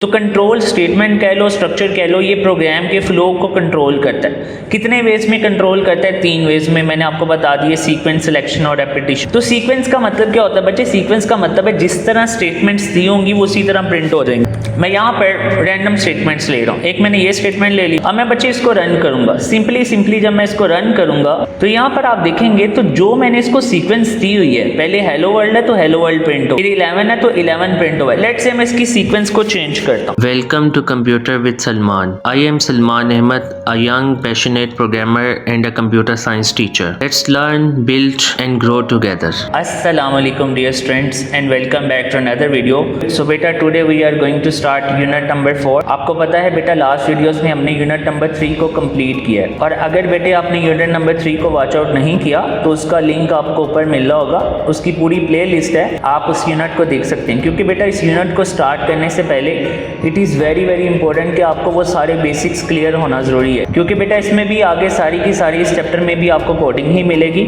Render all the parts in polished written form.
तो control statement कह लो, structure कह लो, ये प्रोग्राम के फ्लो को कंट्रोल करता है। कितने वेज में कंट्रोल करता है? 3 वेज में। मैंने आपको बता दिए, सीक्वेंस, सिलेक्शन और रेपिटेशन। तो सीक्वेंस का मतलब क्या होता है बच्चे? सीक्वेंस का मतलब है जिस तरह स्टेटमेंट्स दी होंगी वो उसी तरह प्रिंट हो जाएंगी। मैं यहाँ पर रैंडम स्टेटमेंट्स ले रहा हूँ। एक मैंने ये स्टेटमेंट ले ली। अब मैं बच्चे इसको रन करूंगा। सिंपली जब मैं इसको रन करूंगा तो यहाँ पर आप देखेंगे तो जो मैंने इसको सीक्वेंस दी हुई है, पहले हेलो वर्ल्ड है तो हेलो वर्ल्ड प्रिंट हो, फिर 11 है तो 11 प्रिंट हुआ है। लेट्स से मैं इसकी सीक्वेंस को चेंज करता हूँ। Welcome to Computer with Salman. I am Salman Ahmed, a young passionate programmer and a computer science teacher. Let's learn, build and grow together. Assalamu alaikum dear students and welcome back to another video. So बेटा today we are going to start unit number 4. आपको पता है बेटा last videos में हमने unit number 3 को complete किया है, और अगर बेटे आपने यूनिट नंबर 3 को वॉच आउट नहीं किया तो उसका लिंक आपको ऊपर मिल रहा होगा। उसकी पूरी प्ले लिस्ट है, आप उस यूनिट को देख सकते हैं। क्योंकि बेटा इस यूनिट को स्टार्ट करने से पहले इट इज़ वेरी इंपॉर्टेंट कि आपको वो सारे बेसिक्स क्लियर होना ज़रूरी है। क्योंकि बेटा इसमें भी आगे सारी की सारी इस चैप्टर में भी आपको कोडिंग ही मिलेगी,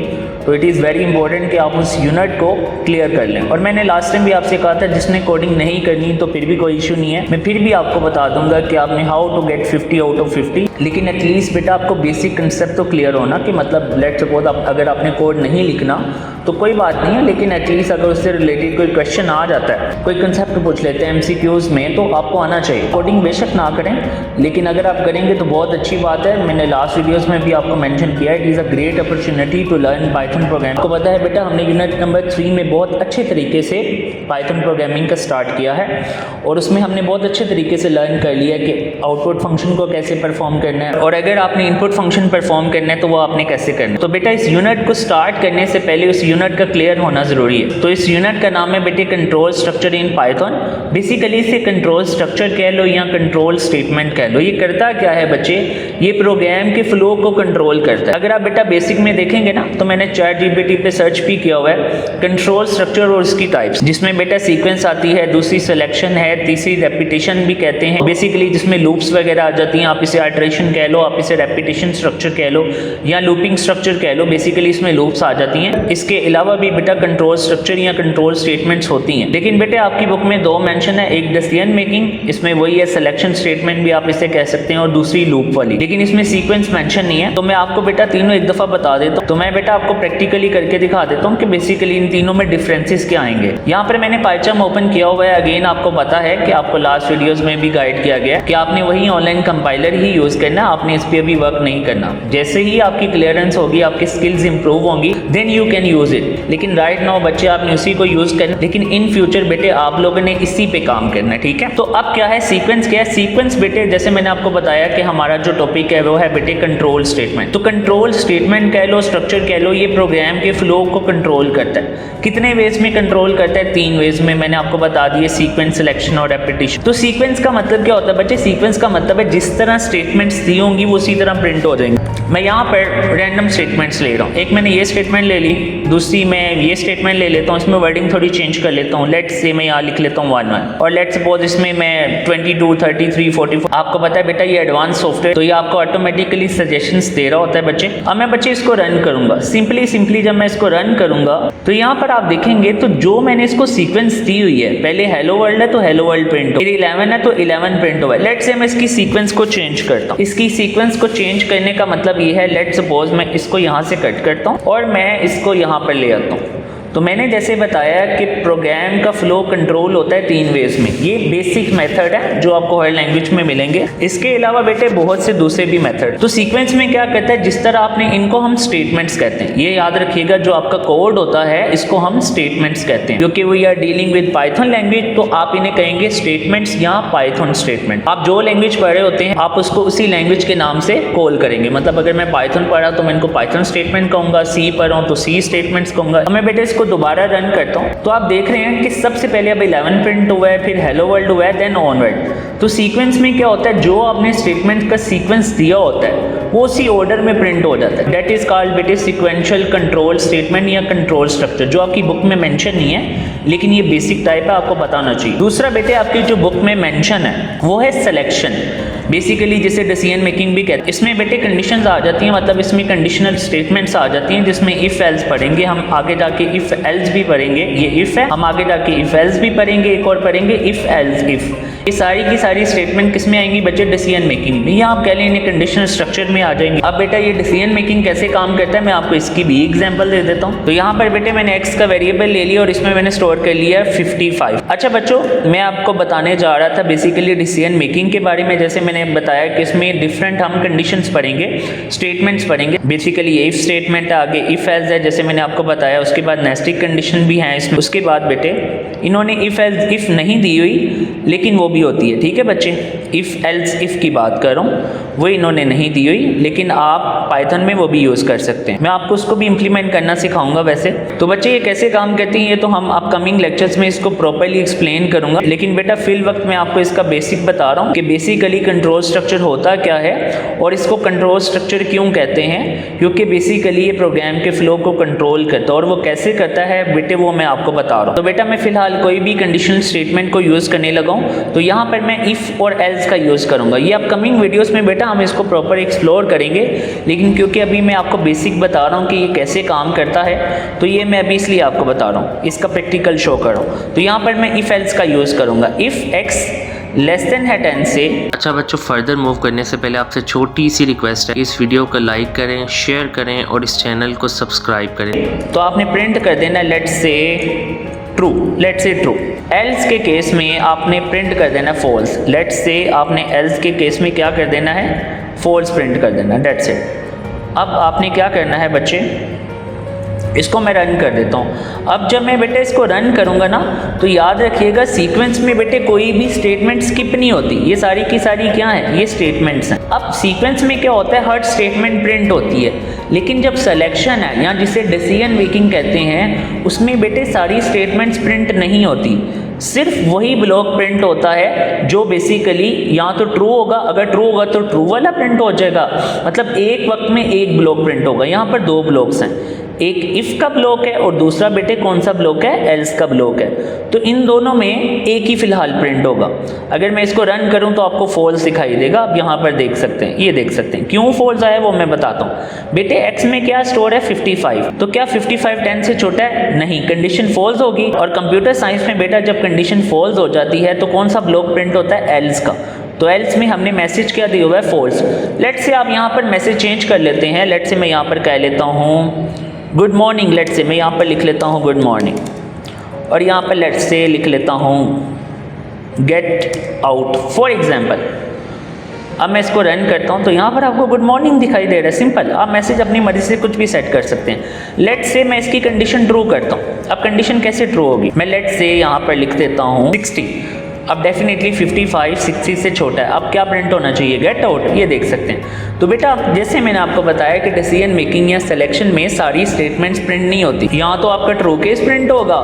तो इट इज़ वेरी इंपॉर्टेंट कि आप उस यूनिट को क्लियर कर लें। और मैंने लास्ट टाइम भी आपसे कहा था जिसने कोडिंग नहीं करनी तो फिर भी कोई इशू नहीं है, मैं फिर भी आपको बता दूंगा कि आपने how to get 50 out of 50। लेकिन एटलीस्ट बेटा आपको बेसिक कंसेप्ट तो क्लियर होना कि मतलब लेट सपोज अगर आपने कोड नहीं लिखना तो कोई बात नहीं है, लेकिन एटलीस्ट अगर उससे रिलेटेड कोई क्वेश्चन आ जाता है, कोई कंसेप्ट पूछ लेते हैं MCQs में, तो आपको आना चाहिए। कोडिंग बेशक ना करें, लेकिन अगर आप करेंगे तो बहुत अच्छी बात है। मैंने लास्ट वीडियोस में भी आपको मेंशन किया है, it is a great opportunity to learn Python program. आपको पता है बेटा हमने यूनिट नंबर 3 में बहुत अच्छे तरीके से पाइथन प्रोग्रामिंग का स्टार्ट किया है, और उसमें हमने बहुत अच्छे तरीके से लर्न कर लिया कि आउटपुट फंक्शन को कैसे परफॉर्म करना है, और अगर आपने इनपुट फंक्शन परफॉर्म करना है तो वो आपने कैसे करना है। तो बेटा इस यूनिट को स्टार्ट करने से पहले उस यूनिट का क्लियर होना जरूरी है। तो इस यूनिट का नाम है बेटे control structure in Python. Basically इसे कंट्रोल स्ट्रक्चर कह लो या कंट्रोल स्टेटमेंट कह लो। ये करता क्या है बच्चे? ये प्रोग्राम के फ्लो को कंट्रोल करता है। अगर आप बेटा बेसिक में देखेंगे ना तो मैंने ChatGPT पे सर्च भी किया हुआ है कंट्रोल स्ट्रक्चर और उसकी टाइप्स, जिसमें बेटा सीक्वेंस आती है, दूसरी सिलेक्शन है, तीसरी रेपिटेशन भी कहते हैं बेसिकली, जिसमें लूप्स वगैरह आ जाती हैं। आप इसे आइटरेशन कह लो, आप इसे रेपिटेशन स्ट्रक्चर कह लो या लूपिंग स्ट्रक्चर कह लो। बेसिकली इसमें लूप्स आ जाती हैं। इसके अलावा भी बेटा कंट्रोल स्ट्रक्चर या कंट्रोल स्टेटमेंट्स होती हैं। लेकिन बेटे आपकी बुक में 2 मेंशन है, एक डिसीजन मेकिंग, इसमें वही है सिलेक्शन स्टेटमेंट भी आप इसे कह सकते हैं, और दूसरी लूप वाली, लेकिन इसमें सीक्वेंस मेंशन नहीं है। तो मैं आपको बेटा तीनों एक दफा बता देता हूँ। तो मैं बेटा आपको प्रैक्टिकली करके दिखा देता हूँ कि बेसिकली इन तीनों में डिफरेंसेस क्या आएंगे। यहाँ पर मैंने पाइथन ओपन किया हुआ है। अगेन आपको पता है कि आपको लास्ट वीडियोस में भी गाइड किया गया कि आपने वही ऑनलाइन कंपाइलर ही यूज करना, आपने इस पर अभी वर्क नहीं करना। जैसे ही आपकी क्लियरेंस होगी, आपकी स्किल्स इंप्रूव होंगी, then you can use it. लेकिन राइट नाउ बच्चे आपने उसी को यूज करना, लेकिन इन फ्यूचर बेटे आप लोगों ने इसी पे काम करना है, ठीक है। तो अब क्या है सीक्वेंस? क्या है सीक्वेंस बेटे? जैसे मैंने आपको बताया कि हमारा जो टॉपिक है वो है बेटे कंट्रोल स्टेटमेंट। तो कंट्रोल स्टेटमेंट कह लो, स्ट्रक्चर कह लो, ये प्रोग्राम के फ्लो को कंट्रोल करता है। कितने वेज में कंट्रोल करता है? 3 वेज में। मैंने आपको बता दिए, सीक्वेंस, सिलेक्शन और रेपिटेशन। तो सीक्वेंस का मतलब क्या होता है बच्चे? सीक्वेंस का मतलब है जिस तरह स्टेटमेंट्स दी होंगी वो उसी तरह प्रिंट हो जाएंगे। मैं यहाँ पर रैंडम स्टेटमेंट्स ले रहा हूँ। एक मैंने ये स्टेटमेंट ले ली, दूसरी मैं ये स्टेटमेंट ले लेता हूँ, इसमें वर्डिंग थोड़ी चेंज कर लेता हूँ। लेट्स से मैं यहाँ लिख लेता हूँ 1 और लेट्स सपोज इसमें मैं 22, 33, 44। आपको पता है बेटा ये एडवांस सॉफ्टवेयर, तो ये आपको ऑटोमेटिकली सजेशंस दे रहा होता है बच्चे। अब मैं बच्चे इसको रन करूंगा। सिंपली जब मैं इसको रन करूंगा तो यहाँ पर आप देखेंगे तो जो मैंने इसको सीक्वेंस दी हुई है, पहले हेलो वर्ल्ड है तो हेलो वर्ल्ड प्रिंट हो, फिर 11 है तो 11 प्रिंट हुआ है। लेट्स से मैं इसकी सीक्वेंस को चेंज करता हूँ। इसकी सीक्वेंस को चेंज करने का मतलब ये है, लेट्स सपोज मैं इसको यहाँ से कट करता हूँ और मैं इसको यहाँ पर ले आता हूँ। तो मैंने जैसे बताया कि प्रोग्राम का फ्लो कंट्रोल होता है 3 वेज में। ये बेसिक मेथड है जो आपको हर लैंग्वेज में मिलेंगे। इसके अलावा बेटे बहुत से दूसरे भी मेथड। तो सीक्वेंस में क्या कहता है, जिस तरह आपने इनको हम स्टेटमेंट्स कहते हैं। ये याद रखिएगा, जो आपका कोड होता है इसको हम स्टेटमेंट्स कहते हैं, क्योंकि we are dealing with Python language, तो आप इन्हें कहेंगे स्टेटमेंट्स या पाइथन स्टेटमेंट। आप जो लैंग्वेज पढ़ रहे होते हैं आप उसको उसी लैंग्वेज के नाम से कॉल करेंगे। मतलब अगर मैं पाइथन पढ़ा तो मैं इनको पाइथन स्टेटमेंट कहूंगा, सी पढ़ा हूं तो सी स्टेटमेंट्स कहूंगा। मैं बेटे इसको दोबारा रन करता हूं तो आप देख रहे हैं कि सबसे पहले अब 11 प्रिंट हुआ है, फिर हेलो वर्ल्ड हुआ है, देन ऑनवर्ड। तो सीक्वेंस में क्या होता है, जो आपने स्टेटमेंट का सीक्वेंस दिया होता है वो उसी ऑर्डर में प्रिंट हो जाता है। दैट इज कॉल्ड बेटे सीक्वेंशियल कंट्रोल स्टेटमेंट या कंट्रोल स्ट्रक्चर, जो आपकी बुक में मेंशन नहीं है, लेकिन ये बेसिक टाइप है, आपको बताना चाहिए। दूसरा बेटे आपकी जो बुक में मेंशन है वो है सिलेक्शन। बेसिकली जिसे डिसीजन मेकिंग भी कहते हैं। इसमें बेटे कंडीशंस आ जाती हैं, मतलब इसमें कंडीशनल स्टेटमेंट्स आ जाती हैं, जिसमें इफ एल्स पढ़ेंगे हम, आगे जाके इफ एल्स भी पढ़ेंगे। ये इफ है, हम आगे जाके इफ एल्स भी पढ़ेंगे, एक और पढ़ेंगे इफ एल्स इफ। ये सारी की सारी स्टेटमेंट किस में आएंगी बच्चे? डिसीजन मेकिंग में, या आप कह लें कंडीशनल स्ट्रक्चर में आ जाएंगे। अब बेटा ये डिसीजन मेकिंग कैसे काम करता है मैं आपको इसकी भी एग्जांपल दे देता हूँ। तो यहाँ पर बेटे मैंने x का वेरिएबल ले लिया और इसमें मैंने स्टोर कर लिया 55। अच्छा बच्चों, मैं आपको बताने जा रहा था बेसिकली डिसीजन मेकिंग के बारे में। जैसे मैंने बताया कि इसमें डिफरेंट हम कंडीशंस पढ़ेंगे, स्टेटमेंट्स पढ़ेंगे। बेसिकली इफ स्टेटमेंट है, आगे इफ एल्स है जैसे मैंने आपको बताया, उसके बाद नेस्टेड कंडीशन भी है इसमें। उसके बाद बेटे इन्होंने इफ एल्स इफ नहीं दी हुई लेकिन वो भी होती है, ठीक है बच्चे। इफ एल्स इफ की बात कर रहा हूँ, वो इन्होंने नहीं दी हुई लेकिन आप पाइथन में वो भी यूज़ कर सकते हैं। मैं आपको उसको भी इंप्लीमेंट करना सिखाऊंगा वैसे। तो बच्चे ये कैसे काम करती हैं ये तो हम अपकमिंग लेक्चर्स में इसको प्रॉपर्ली एक्सप्लेन करूंगा, लेकिन बेटा फिल वक्त मैं आपको इसका बेसिक बता रहा हूँ कि बेसिकली कंट्रोल स्ट्रक्चर होता क्या है और इसको कंट्रोल स्ट्रक्चर क्यों कहते हैं, क्योंकि बेसिकली ये प्रोग्राम के फ्लो को कंट्रोल करता है। और वो कैसे करता है बेटे वो मैं आपको बता रहा हूँ। तो बेटा मैं फिलहाल कोई भी कंडीशनल स्टेटमेंट को यूज़ करने लगा हूँ, तो यहाँ पर मैं इफ़ और एल्स का यूज़ करूँगा। ये अपकमिंग वीडियोज़ में बेटा हम इसको प्रॉपर एक्सप्लोर करेंगे, लेकिन क्योंकि अभी मैं आपको बेसिक बता रहा हूँ कि ये कैसे काम करता है, तो ये मैं अभी इसलिए आपको बता रहा हूँ, इसका प्रैक्टिकल शो कर रहा हूँ। तो यहाँ पर मैं इफ एल्स का यूज़ करूँगा। इफ एक्स लेस देन है 10 से। अच्छा बच्चों, फर्दर मूव करने से पहले आपसे छोटी सी रिक्वेस्ट है, इस वीडियो को लाइक करें, शेयर करें और इस चैनल को सब्सक्राइब करें। तो आपने प्रिंट कर देना let's say true, let's say true. Else के केस में आपने प्रिंट कर देना फॉल्स। लेट्स से आपने एल्स के केस में क्या कर देना है? फॉल्स प्रिंट कर देना, दैट्स इट। अब आपने क्या करना है बच्चे, इसको मैं रन कर देता हूँ। अब जब मैं बेटे इसको रन करूँगा ना, तो याद रखिएगा सीक्वेंस में बेटे कोई भी स्टेटमेंट स्किप नहीं होती। ये सारी की सारी क्या है? ये स्टेटमेंट्स हैं। अब सीक्वेंस में क्या होता है? हर स्टेटमेंट प्रिंट होती है, लेकिन जब सिलेक्शन है या जिसे डिसीजन मेकिंग कहते हैं, उसमें बेटे सारी स्टेटमेंट्स प्रिंट नहीं होती। सिर्फ वही ब्लॉक प्रिंट होता है जो बेसिकली या तो ट्रू होगा, अगर ट्रू होगा तो ट्रू वाला प्रिंट हो जाएगा, मतलब एक वक्त में एक ब्लॉक प्रिंट होगा। यहाँ पर दो ब्लॉक्स हैं, एक इफ का ब्लॉक है और दूसरा बेटे कौन सा ब्लॉक है? एल्स का ब्लॉक है। तो इन दोनों में एक ही फिलहाल प्रिंट होगा। अगर मैं इसको रन करूं तो आपको फॉल्स दिखाई देगा। आप यहाँ पर देख सकते हैं, ये देख सकते हैं। क्यों फॉल्स आया वो मैं बताता हूँ। बेटे एक्स में क्या स्टोर है? 55। तो क्या 55 10 से छोटा है? नहीं, कंडीशन फॉल्स होगी। और कंप्यूटर साइंस में बेटा जब कंडीशन फॉल्स हो जाती है तो कौन सा ब्लॉक प्रिंट होता है? एल्स का। तो एल्स में हमने मैसेज क्या दिया हुआ है? फॉल्स। लेट्स से आप यहाँ पर मैसेज चेंज कर लेते हैं। लेट्स से मैं यहाँ पर कह लेता हूँ गुड मॉर्निंग। लेट्स से मैं यहाँ पर लिख लेता हूँ गुड मॉर्निंग, और यहाँ पर लेट्स से लिख लेता हूँ गेट आउट फॉर एग्जाम्पल। अब मैं इसको रन करता हूँ तो यहाँ पर आपको गुड मॉर्निंग दिखाई दे रहा है। सिंपल, आप मैसेज अपनी मर्जी से कुछ भी सेट कर सकते हैं। लेट्स से मैं इसकी कंडीशन ट्रू करता हूँ। अब कंडीशन कैसे ट्रू होगी? मैं लेट्स से यहाँ पर लिख देता हूँ 60। अब डेफिनेटली 55 60 से छोटा है। अब क्या प्रिंट होना चाहिए? Get out. ये देख सकते हैं। तो बेटा जैसे मैंने आपको बताया कि डिसीजन मेकिंग या सिलेक्शन में सारी स्टेटमेंट्स प्रिंट नहीं होती। यहाँ तो आपका ट्रू केस प्रिंट होगा,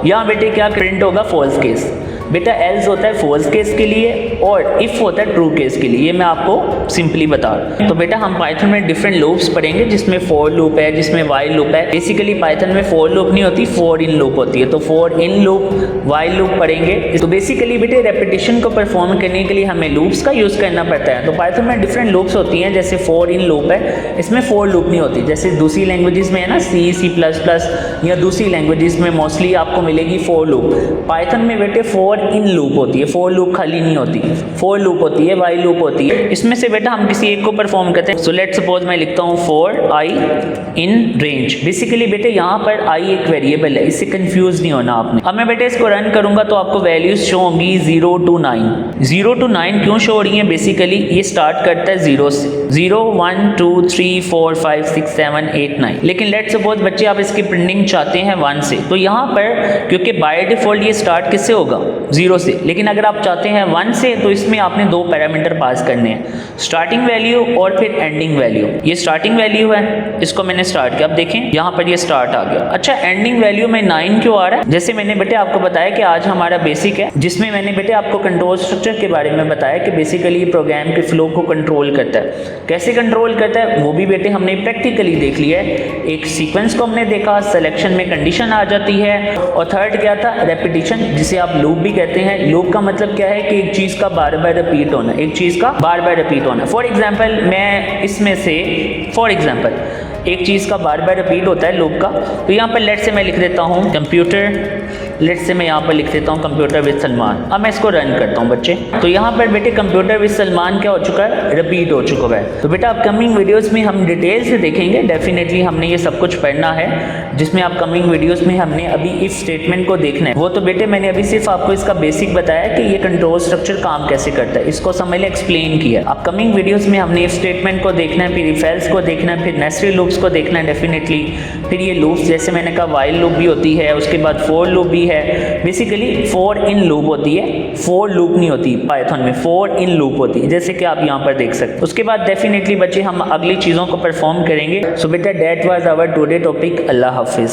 या बेटे क्या प्रिंट होगा? False case. बेटा एल्स होता है फॉल्स केस के लिए और इफ होता है ट्रू केस के लिए। ये मैं आपको सिंपली बता रहा हूँ। तो बेटा हम पाइथन में डिफरेंट लूप्स पढ़ेंगे, जिसमें फॉर लूप है, जिसमें वाइल लूप है। बेसिकली पाइथन में फॉर लूप नहीं होती, फॉर इन लूप होती है। तो for in loop, while loop पढ़ेंगे। तो बेसिकली बेटे रेपिटेशन को परफॉर्म करने के लिए हमें लूप्स का यूज़ करना पड़ता है। तो पाइथन में डिफरेंट लूप्स होती हैं, जैसे फॉर इन लूप है, इसमें फॉर लूप नहीं होती। जैसे दूसरी लैंग्वेजेस में है ना, सी C++ या दूसरी लैंग्वेजेस में मोस्टली आपको मिलेगी फॉर लूप। पाइथन में बेटे फॉर इन लूप होती है। फॉर लूप खाली नहीं होती, फॉर लूप होती है, वाइल लूप होती है। इसमें से बेटा हम किसी एक को परफॉर्म करते हैं। सो लेट्स सपोज मैं लिखता हूँ for I in range. Basically बेटे यहाँ पर आई एक वेरिएबल है, इससे कंफ्यूज नहीं होना आपने। अब मैं बेटे इसको रन करूंगा तो आपको वैल्यूज शो होंगी 0 to 9। 0 to 9 क्यों शो हो रही है? बेसिकली ये स्टार्ट करता है 0 से। 0 1 2 3 4 5 6 7 8 9। लेकिन लेट्स सपोज बच्चे आप इसकी प्रिंटिंग चाहते हैं 1 से, तो यहाँ पर क्योंकि बाय डिफॉल्ट ये स्टार्ट किससे होगा? 0 से। लेकिन अगर आप चाहते हैं 1 से, तो इसमें आपने दो पैरामीटर पास करने हैं, स्टार्टिंग वैल्यू और फिर एंडिंग वैल्यू। ये स्टार्टिंग वैल्यू है, इसको मैंने स्टार्ट किया। अब देखें यहाँ पर ये स्टार्ट आ गया। अच्छा, एंडिंग वैल्यू में 9 क्यों आ रहा है? जैसे मैंने बेटे आपको बताया कि आज हमारा बेसिक है, जिसमें मैंने बेटे आपको कंट्रोल स्ट्रक्चर के बारे में बताया कि बेसिकली प्रोग्राम के फ्लो को कंट्रोल करता है। कैसे कंट्रोल करता है वो भी बेटे हमने प्रैक्टिकली देख लिया है। एक सीक्वेंस को हमने देखा, सिलेक्शन में कंडीशन आ जाती है, और थर्ड क्या था? रेपिटेशन, जिसे आप लूप भी कहते हैं। लूप का मतलब क्या है कि एक चीज़ का बार बार रिपीट होना, एक चीज़ का बार बार रिपीट होना। फॉर एग्जाम्पल मैं इसमें से एक चीज़ का बार बार रिपीट होता है लूप का। तो यहाँ पर लेट से मैं लिख देता हूँ कंप्यूटर लेट्स से मैं यहाँ पर लिख देता हूँ कंप्यूटर विद सलमान। अब मैं इसको रन करता हूँ बच्चे। तो यहाँ पर बेटे कंप्यूटर विद सलमान क्या हो चुका है, रिपीट हो चुका है। तो बेटा अपकमिंग वीडियोस में हम डिटेल से देखेंगे, डेफिनेटली हमने ये सब कुछ पढ़ना है, जिसमें अपकमिंग वीडियोस में हमने अभी इफ स्टेटमेंट को देखना है। वो तो बेटे मैंने अभी सिर्फ आपको इसका बेसिक बताया कि ये कंट्रोल स्ट्रक्चर काम कैसे करता है, इसको समझ ले एक्सप्लेन किया। अपकमिंग वीडियोस में हमने इफ स्टेटमेंट को देखना है, फिर इफ एल्स को देखना है, फिर नेस्टेड लूप्स को देखना है डेफिनेटली, फिर ये लूप्स जैसे मैंने कहा वाइल लूप भी होती है, उसके बाद फोर लूप भी है। बेसिकली फोर इन लूप होती है, फोर लूप नहीं होती पाइथन में, फोर इन लूप होती है, जैसे कि आप यहाँ पर देख सकते हैं। उसके बाद डेफिनेटली बच्चे हम अगली चीज़ों को परफॉर्म करेंगे। सो बेटा that was our today topic. अल्लाह हाफिज़।